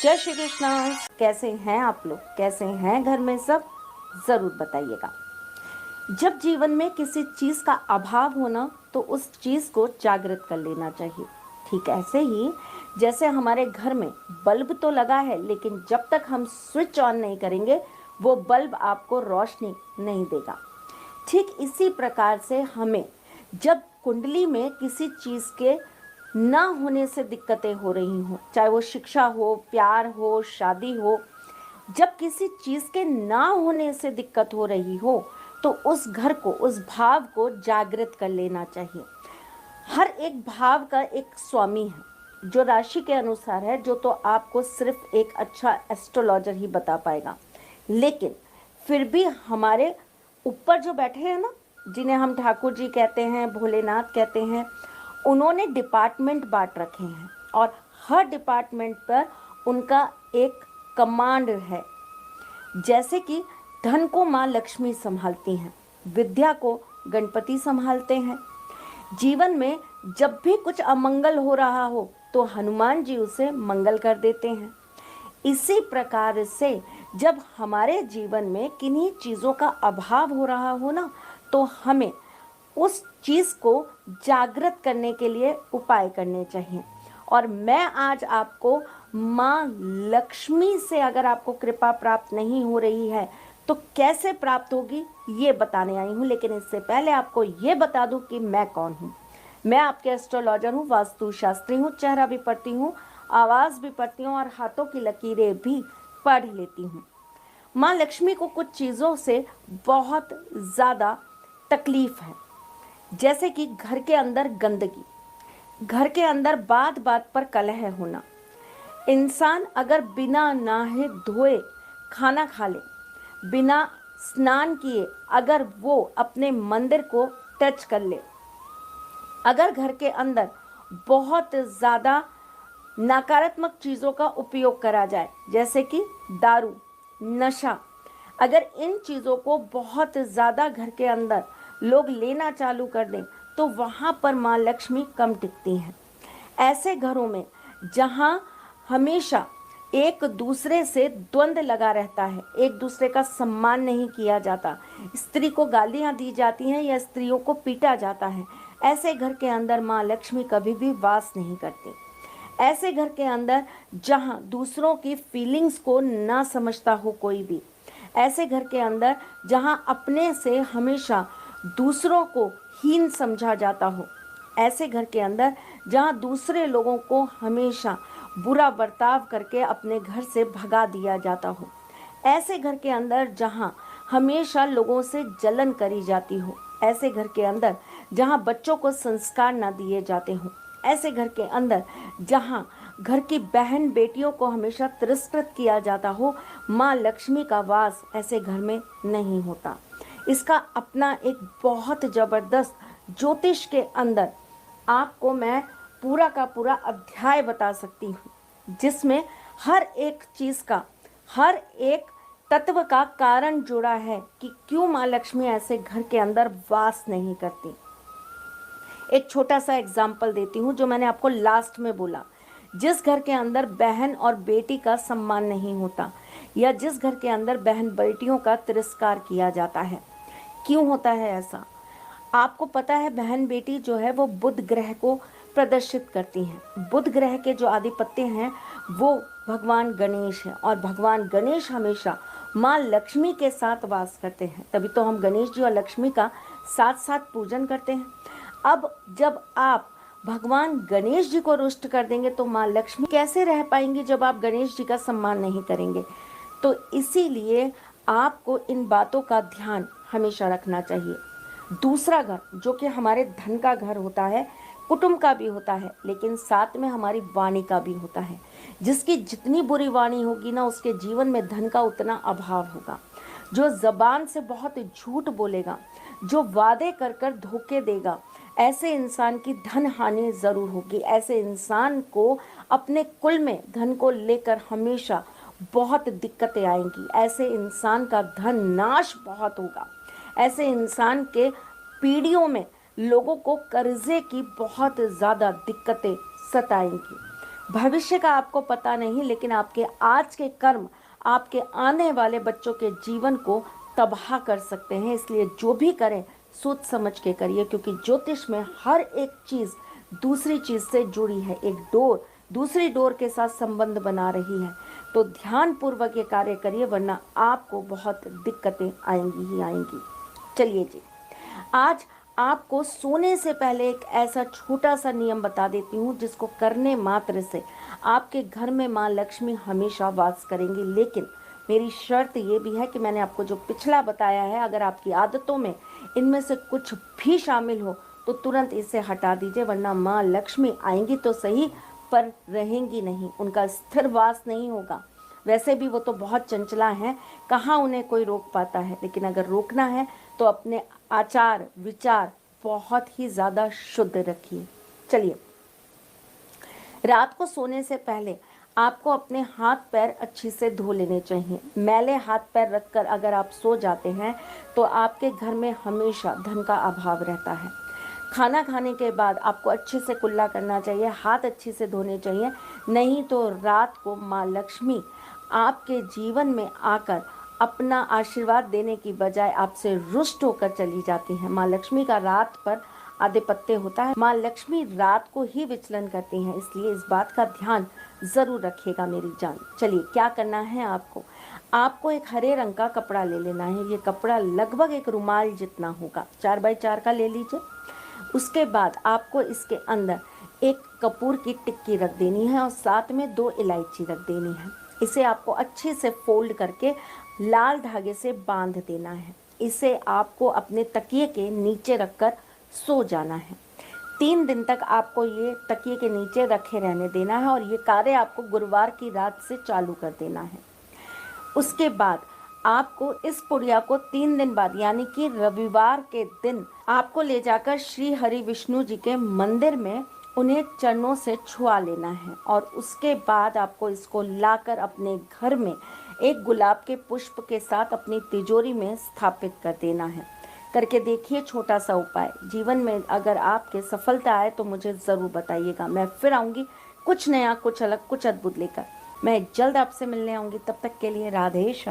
जय श्री कृष्णा। कैसे हैं आप लोग? कैसे हैं घर में सब? ज़रूर बताइएगा। जब जीवन में किसी चीज़ का अभाव होना तो उस चीज़ को जागृत कर लेना चाहिए। ठीक ऐसे ही जैसे हमारे घर में बल्ब तो लगा है, लेकिन जब तक हम स्विच ऑन नहीं करेंगे वो बल्ब आपको रोशनी नहीं देगा। ठीक इसी प्रकार से हमें जब कुंडली में किसी चीज़ के ना होने से दिक्कतें हो रही हों, चाहे वो शिक्षा हो, प्यार हो, शादी हो, जब किसी चीज़ के ना होने से दिक्कत हो रही हो तो उस घर को, उस भाव को जागृत कर लेना चाहिए। हर एक भाव का एक स्वामी है जो राशि के अनुसार है, जो तो आपको सिर्फ एक अच्छा एस्ट्रोलॉजर ही बता पाएगा। लेकिन फिर भी हमारे ऊपर जो बैठे हैं ना, जिन्हें हम ठाकुर जी कहते हैं, भोलेनाथ कहते हैं, उन्होंने डिपार्टमेंट बांट रखे हैं और हर डिपार्टमेंट पर उनका एक कमांड है। जैसे कि धन को माँ लक्ष्मी संभालती हैं, विद्या को गणपति संभालते हैं, जीवन में जब भी कुछ अमंगल हो रहा हो तो हनुमान जी उसे मंगल कर देते हैं। इसी प्रकार से जब हमारे जीवन में किन्हीं चीज़ों का अभाव हो रहा हो ना, तो हमें उस चीज़ को जागृत करने के लिए उपाय करने चाहिए। और मैं आज आपको माँ लक्ष्मी से अगर आपको कृपा प्राप्त नहीं हो रही है तो कैसे प्राप्त होगी ये बताने आई हूँ। लेकिन इससे पहले आपको ये बता दूँ कि मैं कौन हूँ। मैं आपके एस्ट्रोलॉजर हूँ, वास्तु शास्त्री हूँ, चेहरा भी पढ़ती हूँ, आवाज़ भी पढ़ती हूँ और हाथों की लकीरें भी पढ़ लेती हूँ। माँ लक्ष्मी को कुछ चीज़ों से बहुत ज़्यादा तकलीफ़ है, जैसे कि घर के अंदर गंदगी, घर के अंदर बात बात पर कलह होना, इंसान अगर बिना नहाए धोए खाना खा ले, बिना स्नान किए अगर वो अपने मंदिर को टच कर ले, अगर घर के अंदर बहुत ज़्यादा नकारात्मक चीज़ों का उपयोग करा जाए, जैसे कि दारू, नशा, अगर इन चीज़ों को बहुत ज़्यादा घर के अंदर लोग लेना चालू कर दें तो वहाँ पर माँ लक्ष्मी कम टिकती हैं। ऐसे घरों में जहाँ हमेशा एक दूसरे से द्वंद्व लगा रहता है, एक दूसरे का सम्मान नहीं किया जाता, स्त्री को गालियाँ दी जाती हैं या स्त्रियों को पीटा जाता है, ऐसे घर के अंदर माँ लक्ष्मी कभी भी वास नहीं करती। ऐसे घर के अंदर जहाँ दूसरों की फीलिंग्स को ना समझता हो कोई भी, ऐसे घर के अंदर जहाँ अपने से हमेशा दूसरों को हीन समझा जाता हो, ऐसे घर के अंदर जहाँ दूसरे लोगों को हमेशा बुरा बर्ताव करके अपने घर से भगा दिया जाता हो, ऐसे घर के अंदर जहाँ हमेशा लोगों से जलन करी जाती हो, ऐसे घर के अंदर जहाँ बच्चों को संस्कार ना दिए जाते हों, ऐसे घर के अंदर जहाँ घर की बहन बेटियों को हमेशा तिरस्कृत किया जाता हो, माँ लक्ष्मी का वास ऐसे घर में नहीं होता। इसका अपना एक बहुत ज़बरदस्त ज्योतिष के अंदर आपको मैं पूरा का पूरा अध्याय बता सकती हूँ, जिसमें हर एक चीज़ का, हर एक तत्व का कारण जुड़ा है कि क्यों माँ लक्ष्मी ऐसे घर के अंदर वास नहीं करती। एक छोटा सा एग्जाम्पल देती हूँ जो मैंने आपको लास्ट में बोला। जिस घर के अंदर बहन और बेटी का सम्मान नहीं होता, या जिस घर के अंदर बहन बेटियों का तिरस्कार किया जाता है, क्यों होता है ऐसा? आपको पता है बहन बेटी जो है वो बुध ग्रह को प्रदर्शित करती हैं। बुध ग्रह के जो आधिपत्य हैं वो भगवान गणेश हैं, और भगवान गणेश हमेशा माँ लक्ष्मी के साथ वास करते हैं। तभी तो हम गणेश जी और लक्ष्मी का साथ साथ पूजन करते हैं। अब जब आप भगवान गणेश जी को रुष्ट कर देंगे तो माँ लक्ष्मी कैसे रह पाएंगी जब आप गणेश जी का सम्मान नहीं करेंगे? तो इसीलिए आपको इन बातों का ध्यान हमेशा रखना चाहिए। दूसरा घर जो कि हमारे धन का घर होता है, कुटुंब का भी होता है, लेकिन साथ में हमारी वाणी का भी होता है। जिसकी जितनी बुरी वाणी होगी ना, उसके जीवन में धन का उतना अभाव होगा। जो ज़बान से बहुत झूठ बोलेगा, जो वादे कर कर धोखे देगा, ऐसे इंसान की धन हानि ज़रूर होगी। ऐसे इंसान को अपने कुल में धन को लेकर हमेशा बहुत दिक्कतें आएंगी। ऐसे इंसान का धन नाश बहुत होगा। ऐसे इंसान के पीढ़ियों में लोगों को कर्जे की बहुत ज़्यादा दिक्कतें सताएंगी। भविष्य का आपको पता नहीं, लेकिन आपके आज के कर्म आपके आने वाले बच्चों के जीवन को तबाह कर सकते हैं। इसलिए जो भी करें सोच समझ के करिए, क्योंकि ज्योतिष में हर एक चीज़ दूसरी चीज़ से जुड़ी है। एक डोर दूसरी डोर के साथ संबंध बना रही है। तो ध्यान पूर्वक ये कार्य करिए, वरना आपको बहुत दिक्कतें आएंगी ही आएंगी। चलिए जी, आज आपको सोने से पहले एक ऐसा छोटा सा नियम बता देती हूँ, जिसको करने मात्र से आपके घर में माँ लक्ष्मी हमेशा वास करेंगी। लेकिन मेरी शर्त ये भी है कि मैंने आपको जो पिछला बताया है, अगर आपकी आदतों में इनमें से कुछ भी शामिल हो तो तुरंत इसे हटा दीजिए, वरना माँ लक्ष्मी आएंगी तो सही पर रहेंगी नहीं, उनका स्थिर वास नहीं होगा। वैसे भी वो तो बहुत चंचला हैं, कहाँ उन्हें कोई रोक पाता है। लेकिन अगर रोकना है तो अपने आचार विचार बहुत ही ज़्यादा शुद्ध रखिए। चलिए, रात को सोने से पहले आपको अपने हाथ पैर अच्छी से धो लेने चाहिए। मैले हाथ पैर रखकर अगर आप सो जाते हैं तो आपके घर में हमेशा धन का अभाव रहता है। खाना खाने के बाद आपको अच्छे से कुल्ला करना चाहिए, हाथ अच्छे से धोने चाहिए, नहीं तो रात को माँ लक्ष्मी आपके जीवन में आकर अपना आशीर्वाद देने की बजाय आपसे रुष्ट होकर चली जाती हैं। माँ लक्ष्मी का रात पर आधिपत्य होता है, माँ लक्ष्मी रात को ही विचलन करती हैं, इसलिए इस बात का ध्यान ज़रूर रखिएगा मेरी जान। चलिए, क्या करना है आपको एक हरे रंग का कपड़ा ले लेना है। ये कपड़ा लगभग एक रुमाल जितना होगा, 4x4 का ले लीजिए। उसके बाद आपको इसके अंदर एक कपूर की टिक्की रख देनी है और साथ में 2 इलायची रख देनी है। इसे आपको अच्छे से फोल्ड करके लाल धागे से बांध देना है। इसे आपको अपने तकिए के नीचे रखकर सो जाना है। 3 दिन तक आपको ये तकिए के नीचे रखे रहने देना है और ये कार्य आपको गुरुवार की रात से चालू कर देना है। उसके बाद आपको इस पुड़िया को 3 दिन बाद यानी कि रविवार के दिन आपको ले जाकर श्री हरि विष्णु जी के मंदिर में उन्हें चरणों से छुआ लेना है और उसके बाद आपको इसको लाकर अपने घर में एक गुलाब के पुष्प के साथ अपनी तिजोरी में स्थापित कर देना है। करके देखिए, छोटा सा उपाय। जीवन में अगर आपके सफलता आए तो मुझे ज़रूर बताइएगा। मैं फिर आऊँगी कुछ नया, कुछ अलग, कुछ अद्भुत लेकर। मैं जल्द आपसे मिलने आऊँगी। तब तक के लिए राधे श्याम।